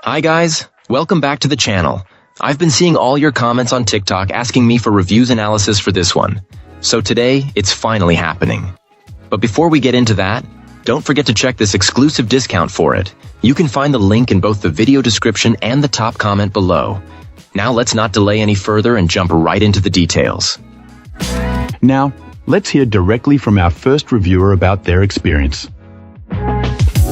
Hi guys, welcome back to the channel. I've been seeing all your comments on TikTok asking me for reviews analysis for this one. So today, it's finally happening. But before we get into that, don't forget to check this exclusive discount for it. You can find the link in both the video description and the top comment below. Now let's not delay any further and jump right into the details. Now, let's hear directly from our first reviewer about their experience.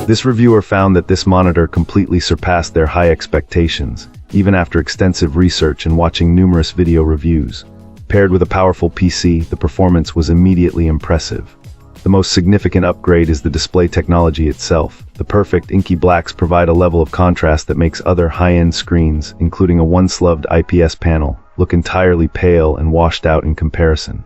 This reviewer found that this monitor completely surpassed their high expectations, even after extensive research and watching numerous video reviews. Paired with a powerful PC, the performance was immediately impressive. The most significant upgrade is the display technology itself. The perfect inky blacks provide a level of contrast that makes other high-end screens, including a once-loved IPS panel, look entirely pale and washed out in comparison.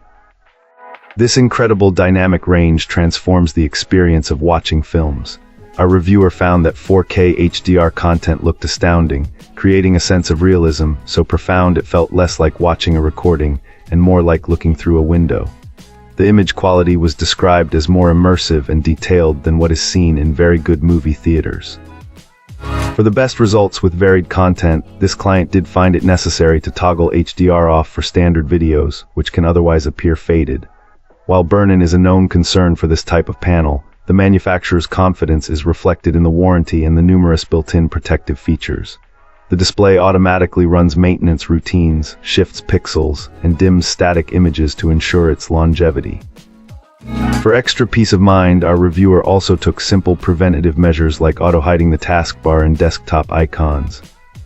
This incredible dynamic range transforms the experience of watching films. Our reviewer found that 4K HDR content looked astounding, creating a sense of realism so profound it felt less like watching a recording and more like looking through a window. The image quality was described as more immersive and detailed than what is seen in very good movie theaters. For the best results with varied content, this client did find it necessary to toggle HDR off for standard videos, which can otherwise appear faded. While burn-in is a known concern for this type of panel, the manufacturer's confidence is reflected in the warranty and the numerous built-in protective features. The display automatically runs maintenance routines, shifts pixels, and dims static images to ensure its longevity. For extra peace of mind, our reviewer also took simple preventative measures like auto-hiding the taskbar and desktop icons.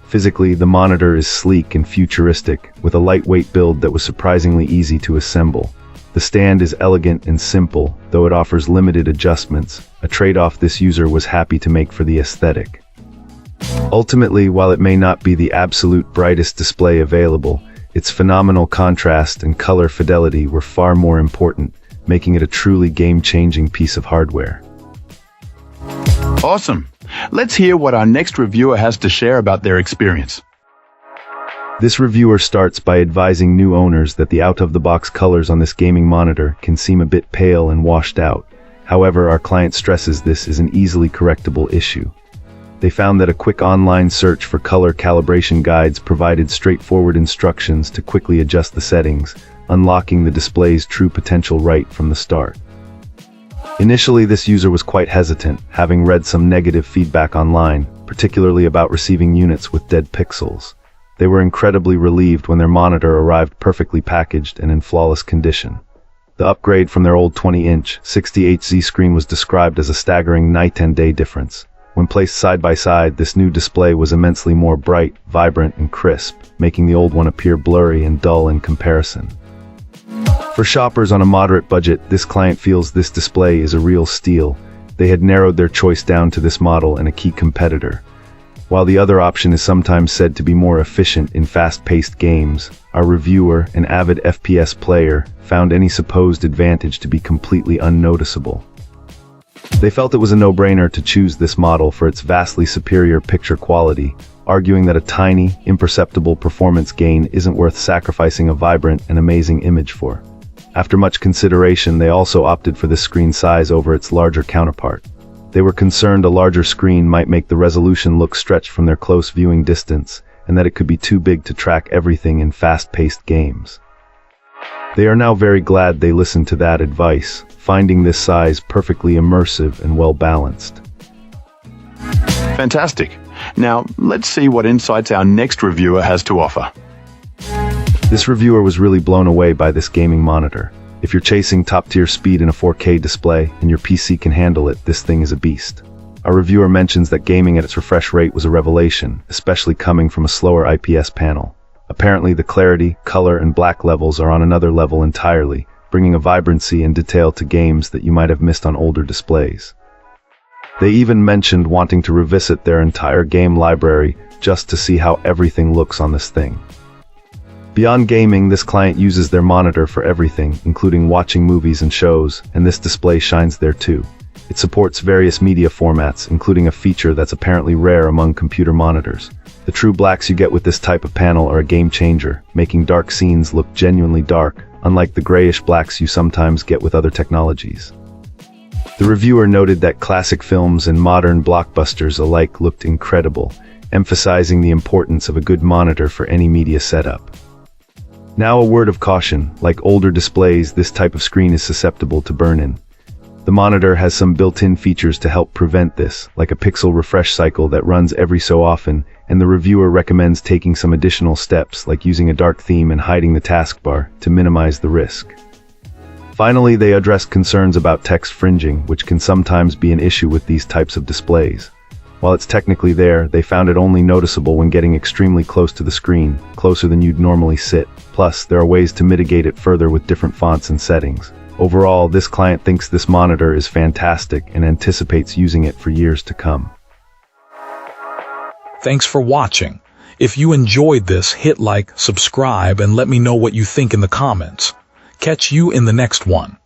Physically, the monitor is sleek and futuristic, with a lightweight build that was surprisingly easy to assemble. The stand is elegant and simple, though it offers limited adjustments, a trade-off this user was happy to make for the aesthetic. Ultimately, while it may not be the absolute brightest display available, its phenomenal contrast and color fidelity were far more important, making it a truly game-changing piece of hardware. Awesome! Let's hear what our next reviewer has to share about their experience. This reviewer starts by advising new owners that the out-of-the-box colors on this gaming monitor can seem a bit pale and washed out. However, our client stresses this is an easily correctable issue. They found that a quick online search for color calibration guides provided straightforward instructions to quickly adjust the settings, unlocking the display's true potential right from the start. Initially, this user was quite hesitant, having read some negative feedback online, particularly about receiving units with dead pixels. They were incredibly relieved when their monitor arrived perfectly packaged and in flawless condition. The upgrade from their old 20-inch 60Hz screen was described as a staggering night and day difference. When placed side by side, this new display was immensely more bright, vibrant, and crisp, making the old one appear blurry and dull in comparison. For shoppers on a moderate budget, this client feels this display is a real steal. They had narrowed their choice down to this model and a key competitor. While the other option is sometimes said to be more efficient in fast-paced games, our reviewer, an avid FPS player, found any supposed advantage to be completely unnoticeable. They felt it was a no-brainer to choose this model for its vastly superior picture quality, arguing that a tiny, imperceptible performance gain isn't worth sacrificing a vibrant and amazing image for. After much consideration, they also opted for this screen size over its larger counterpart. They were concerned a larger screen might make the resolution look stretched from their close viewing distance, and that it could be too big to track everything in fast-paced games. They are now very glad they listened to that advice, finding this size perfectly immersive and well-balanced. Fantastic! Now, let's see what insights our next reviewer has to offer. This reviewer was really blown away by this gaming monitor. If you're chasing top-tier speed in a 4K display and your PC can handle it, this thing is a beast. Our reviewer mentions that gaming at its refresh rate was a revelation, especially coming from a slower IPS panel. Apparently, the clarity, color, and black levels are on another level entirely, bringing a vibrancy and detail to games that you might have missed on older displays. They even mentioned wanting to revisit their entire game library just to see how everything looks on this thing. Beyond gaming, this client uses their monitor for everything, including watching movies and shows, and this display shines there too. It supports various media formats, including a feature that's apparently rare among computer monitors. The true blacks you get with this type of panel are a game changer, making dark scenes look genuinely dark, unlike the grayish blacks you sometimes get with other technologies. The reviewer noted that classic films and modern blockbusters alike looked incredible, emphasizing the importance of a good monitor for any media setup. Now a word of caution, like older displays, this type of screen is susceptible to burn-in. The monitor has some built-in features to help prevent this, like a pixel refresh cycle that runs every so often, and the reviewer recommends taking some additional steps, like using a dark theme and hiding the taskbar, to minimize the risk. Finally, they address concerns about text fringing, which can sometimes be an issue with these types of displays. While it's technically there, they found it only noticeable when getting extremely close to the screen, closer than you'd normally sit. Plus, there are ways to mitigate it further with different fonts and settings. Overall, this client thinks this monitor is fantastic and anticipates using it for years to come. Thanks for watching. If you enjoyed this, hit like, subscribe, and let me know what you think in the comments. Catch you in the next one.